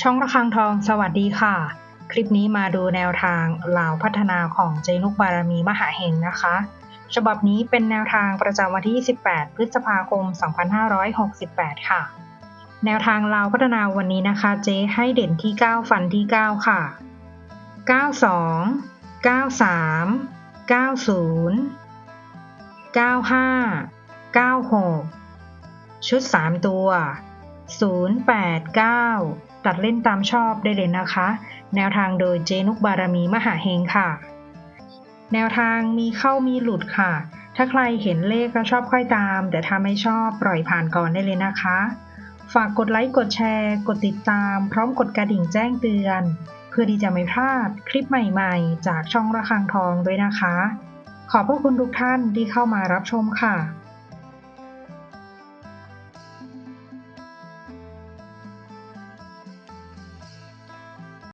ช่องระฆังทองสวัสดีค่ะคลิปนี้มาดูแนวทางลาวพัฒนาของเจนุกบารมีมหาเฮงนะคะฉบับนี้เป็นแนวทางประจำวันที่18พฤษภาคม2568ค่ะแนวทางลาวพัฒนาวันนี้นะคะเจให้เด่นที่9ฟันที่9ค่ะ92 93 90 95 96ชุด3ตัว089ตัดเล่นตามชอบได้เลยนะคะแนวทางโดยเจนุกบารมีมหาเฮงค่ะแนวทางมีเข้ามีหลุดค่ะถ้าใครเห็นเลขก็ชอบค่อยตามแต่ถ้าไม่ชอบปล่อยผ่านก่อนได้เลยนะคะฝากกดไลค์กดแชร์กดติดตามพร้อมกดกระดิ่งแจ้งเตือนเพื่อที่จะไม่พลาดคลิปใหม่ๆจากช่องระฆังทองด้วยนะคะขอบพระคุณทุกท่านที่เข้ามารับชมค่ะ